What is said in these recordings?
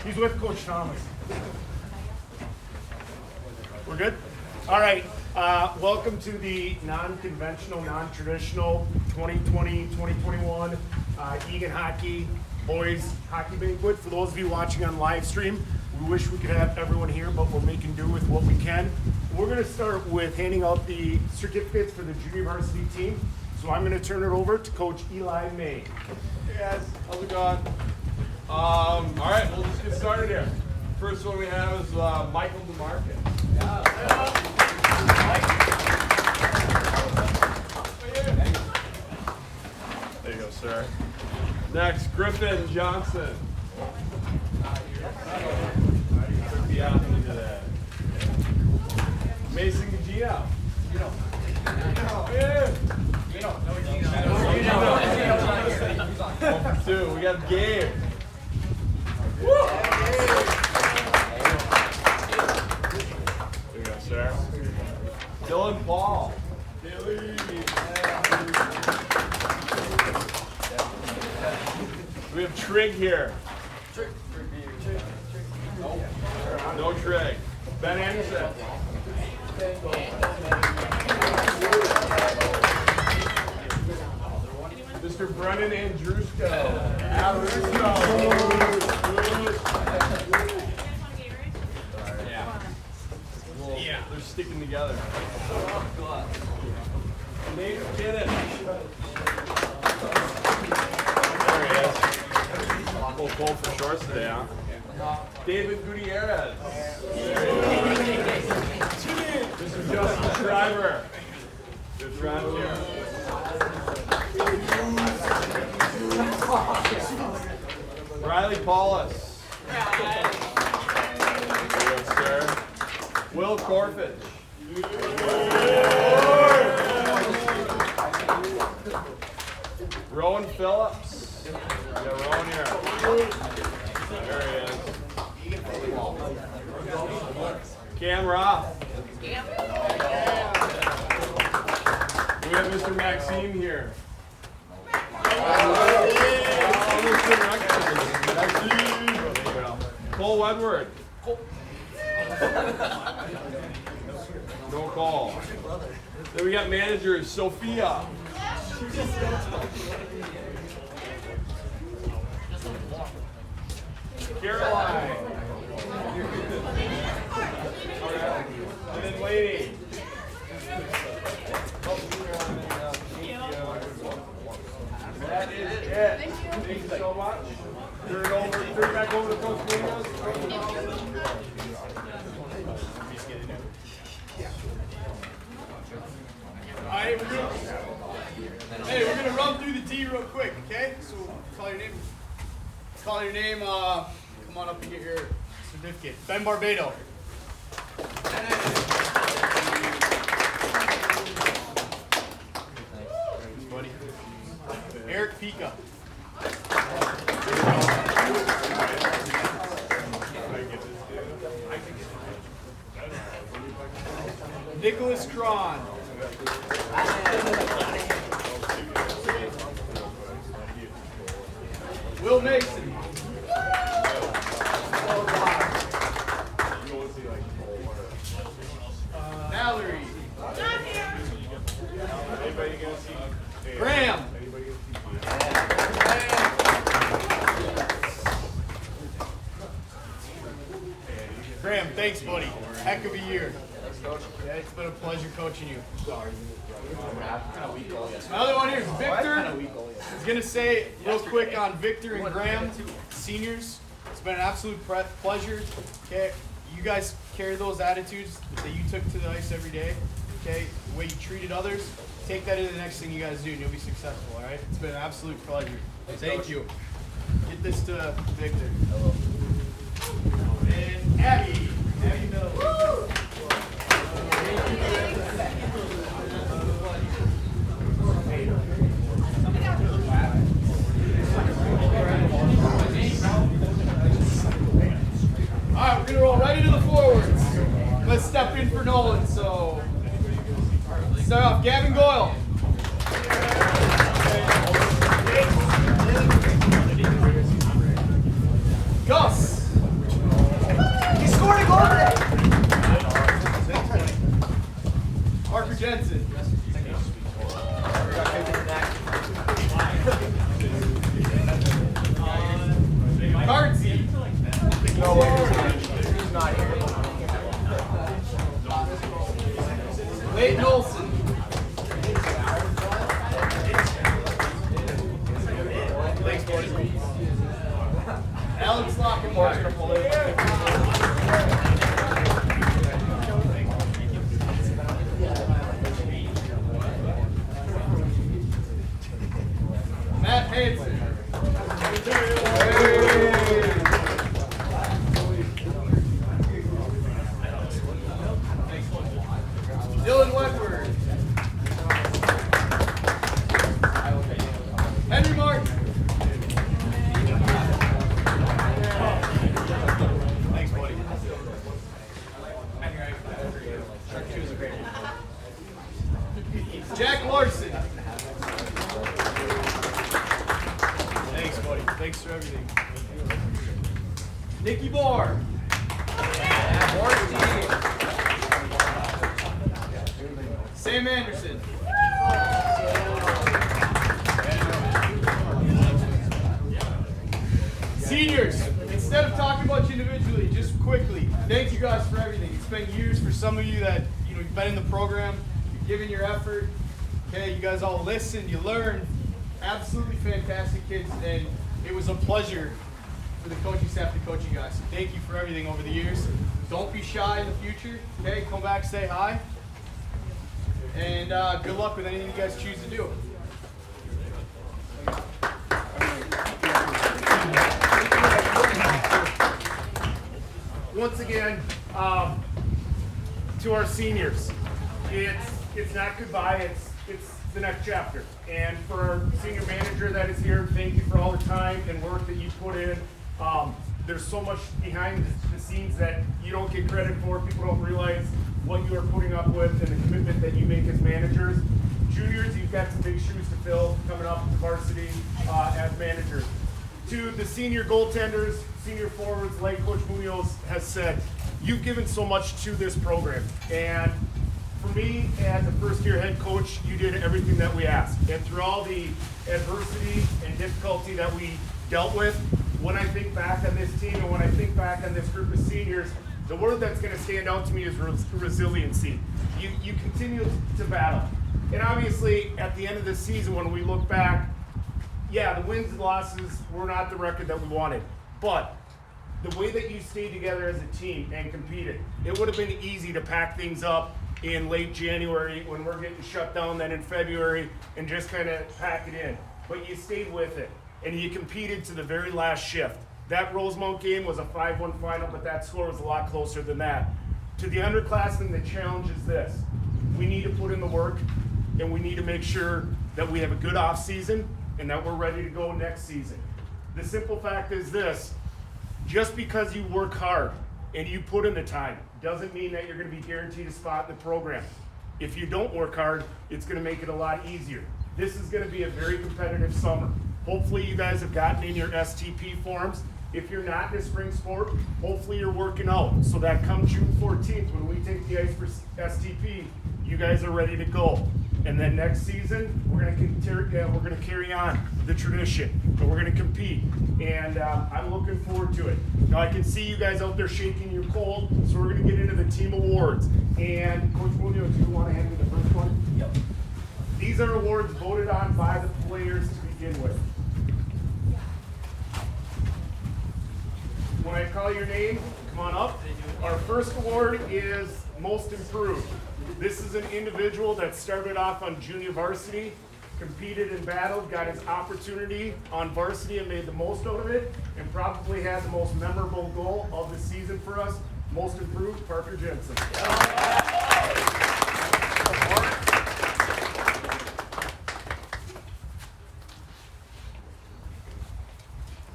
He's with Coach Thomas. We're good? All right. Welcome to the non-conventional, non-traditional 2020-2021 Egan Hockey Boys Hockey Banquet. For those of you watching on live stream, we wish we could have everyone here, but we're making do with what we can. We're going to start with handing out the certificates for the junior varsity team. So I'm going to turn it over to Coach Eli May. Hey guys, how's it going? All right, we'll just get started here. First one we have is Michael DeMarcus. There you go, sir. Next, Griffin Johnson. Mason Gugino. Two. We got Gabe. There you go, sir. Dylan Paul. We have Trig here. No Trig. Ben Anderson. Mr. Brennan Andrusko. Yeah, they're sticking together. Nate Kidden. There he is. A little cold for shorts today, huh? David Gutierrez. This is Justin Schreiber. Good Schreiber here. Riley Paulus. Good, sir. Will Corfage. Rowan Phillips. Yeah, Rowan here. There he is. Cam Roth. We have Mr. Maxime here. Cole Wedward. No call. Then we got managers, Sophia. Caroline. And then Lady. That is it. Thank you so much. Turn it back over to Coach Munoz. Alright, we're gonna run through the D real quick, okay? So call your name. Call your name, come on up and get your certificate. Ben Barbado. Thanks, buddy. Eric Pica. Nicholas Cron. Will Mason. Mallory. Graham. Graham, thanks, buddy. Heck of a year. Yeah, it's been a pleasure coaching you. Sorry. Another one here is Victor. I was going to say real quick on Victor and Graham, seniors. It's been an absolute pleasure. Okay, you guys carry those attitudes that you took to the ice every day. Okay, the way you treated others. Take that into the next thing you guys do, and you'll be successful. All right. It's been an absolute pleasure. Thank you. Get this to Victor. And Abby. Abby Miller. Woo! Alright, we're going to roll right into the forwards. Let's step in for Nolan. So, start off, Gavin Goyle. Gus. Alex Lockenberg. Matt Hansen. Dylan Wentworth. Henry Martin. Thanks, buddy. Jack Larson. Thanks, buddy. Thanks for everything. Nikki Barr. Sam Anderson. Seniors, instead of talking about you individually, just quickly, thank you guys for everything. It's been years for some of you that you've been in the program, you've given your effort. Okay, you guys all listened, you learned. Absolutely fantastic kids, and it was a pleasure for the coaching staff to coach you guys. So thank you for everything over the years. Don't be shy in the future. Okay, come back, say hi. And good luck with anything you guys choose to do. Once again, to our seniors, it's not goodbye, it's the next chapter. And for our senior manager that is here, thank you for all the time and work that you put in. There's so much behind the scenes that you don't get credit for. People don't realize what you are putting up with and the commitment that you make as managers. Juniors, you've got some big shoes to fill coming up to varsity as managers. To the senior goaltenders, senior forwards, like Coach Munoz has said, you've given so much to this program. And for me, as a first-year head coach, you did everything that we asked. And through all the adversity and difficulty that we dealt with, when I think back on this team and when I think back on this group of seniors, the word that's going to stand out to me is resiliency. You continue to battle. And obviously, at the end of the season, when we look back, yeah, the wins and losses were not the record that we wanted. But the way that you stayed together as a team and competed, it would have been easy to pack things up in late January when we're getting shut down, then in February, and just kind of pack it in. But you stayed with it, and you competed to the very last shift. That Rosemount game was a 5-1 final, but that score was a lot closer than that. To the underclassmen, the challenge is this. We need to put in the work, and we need to make sure that we have a good off season and that we're ready to go next season. The simple fact is this, just because you work hard and you put in the time doesn't mean that you're going to be guaranteed a spot in the program. If you don't work hard, it's going to make it a lot easier. This is going to be a very competitive summer. Hopefully you guys have gotten in your STP forms. If you're not in a spring sport, hopefully you're working out so that come June 14th when we take the ice for STP, you guys are ready to go. And then next season, we're going to carry on the tradition, and we're going to compete. And I'm looking forward to it. Now I can see you guys out there shaking your cold, so we're going to get into the team awards. And Coach Munoz, do you want to hand me the first one? Yep. These are awards voted on by the players to begin with. When I call your name, come on up. Our first award is Most Improved. This is an individual that started off on junior varsity, competed and battled, got his opportunity on varsity and made the most out of it, and probably had the most memorable goal of the season for us. Most Improved, Parker Jensen.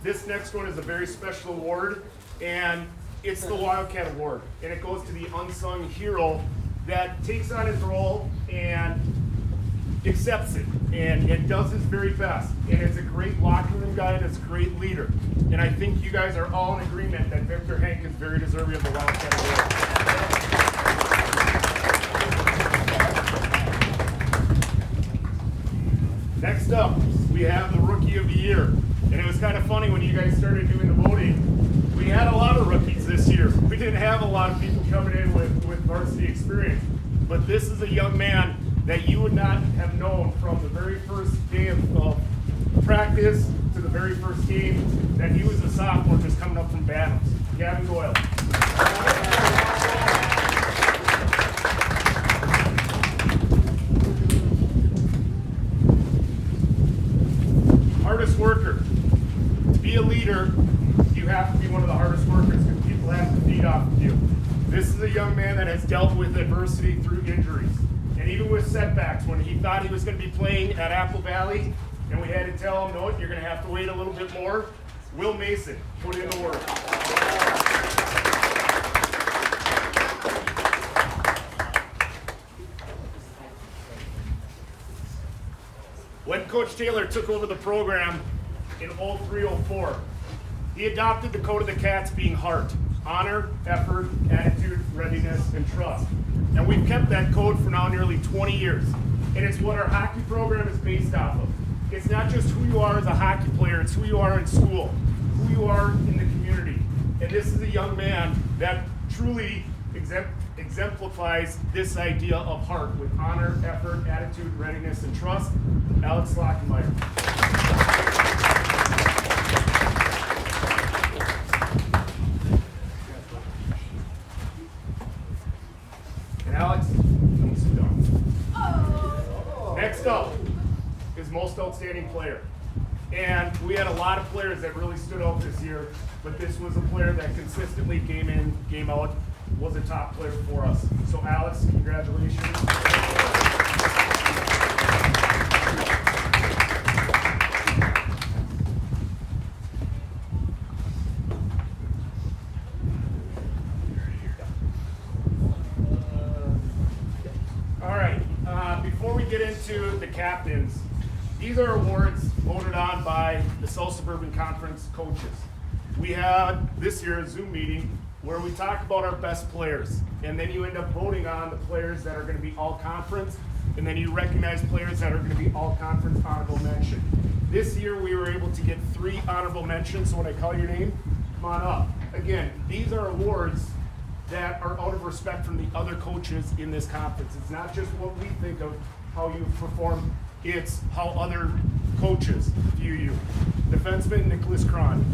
This next one is a very special award, and it's the Wildcat Award, and it goes to the unsung hero that takes on his role and accepts it, and does his very best, and is a great locker room guy and is a great leader. And I think you guys are all in agreement that Victor Henk is very deserving of the Wildcat Award. Next up, we have the Rookie of the Year. And it was kind of funny when you guys started doing the voting. We had a lot of rookies this year. We didn't have a lot of people coming in with varsity experience. But this is a young man that you would not have known from the very first day of practice to the very first game that he was a sophomore just coming a young man that has dealt with adversity through injuries. And even with setbacks, when he thought he was going to be playing at Apple Valley, and we had to tell him, no, you're going to have to wait a little bit more, Will Mason put in the work. When Coach Taylor took over the program in 03-04, he adopted the code of the Cats being heart, honor, effort, attitude, readiness, and trust. And we've kept that code for now nearly 20 years. And it's what our hockey program is based off of. It's not just who you are as a hockey player, it's who you are in school, who you are in the community. And this is a young man that truly exemplifies this idea of heart with honor, effort, attitude, readiness, and trust. Alex Lockenmeyer. And Alex, come sit down. Next up is most outstanding player. And we had a lot of players that really stood out this year, but this was a player that consistently game in, game out, was a top player for us. So Alex, congratulations. All right, before we get into the captains, these are awards voted on by the South Suburban Conference coaches. We had this year a Zoom meeting where we talk about our best players, and then you end up voting on the players that are going to be all conference, and then you recognize players that are going to be all conference honorable mention. This year we were able to get 3 honorable mentions, so when I call your name, come on up. Again, these are awards that are out of respect from the other coaches in this conference. It's not just what we think of how you perform, it's how other coaches view you. Defenseman Nicholas Cron.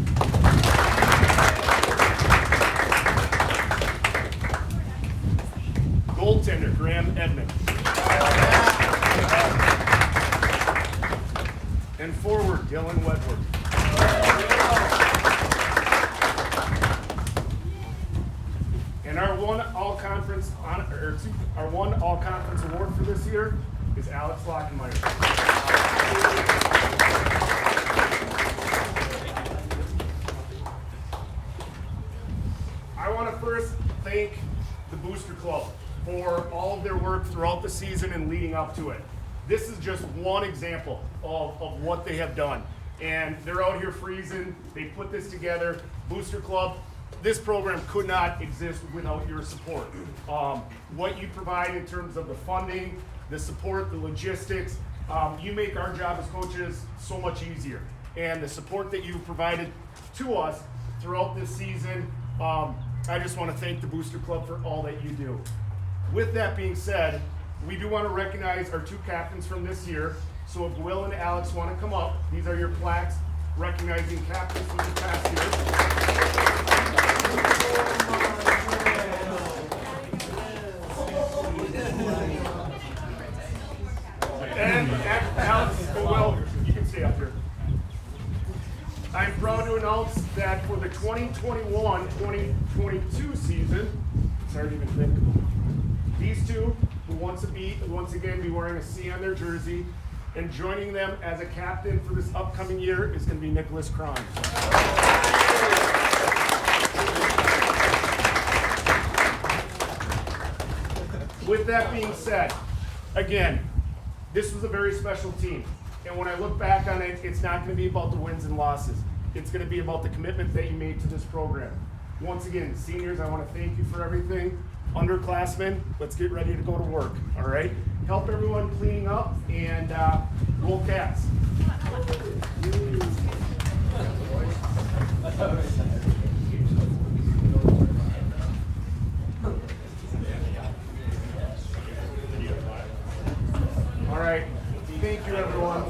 Goaltender Graham Edmond. And forward Dylan Wentworth. And our one all-conference award for this year is Alex Lockenmeyer. I want to first thank the Booster Club for all of their work throughout the season and leading up to it. This is just one example of what they have done. And they're out here freezing, they put this together. Booster Club, this program could not exist without your support. What you provide in terms of the funding, the support, the logistics, you make our job as coaches so much easier. And the support that you've provided to us throughout this season, I just want to thank the Booster Club for all that you do. With that being said, we do want to recognize our 2 captains from this year. So if Will and Alex want to come up, these are your plaques recognizing captains from the past year. And Alex and Will, you can stay up here. I'm proud to announce that for the 2021-2022 season, it's hard to even think. These 2 will once again be wearing a C on their jersey, and joining them as a captain for this upcoming year is going to be Nicholas Cron. With that being said, again, this was a very special team. And when I look back on it, it's not going to be about the wins and losses. It's going to be about the commitment that you made to this program. Once again, seniors, I want to thank you for everything. Underclassmen, let's get ready to go to work, all right? Help everyone cleaning up and roll Cats. All right, thank you everyone.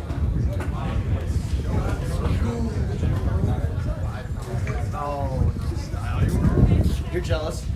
You're jealous.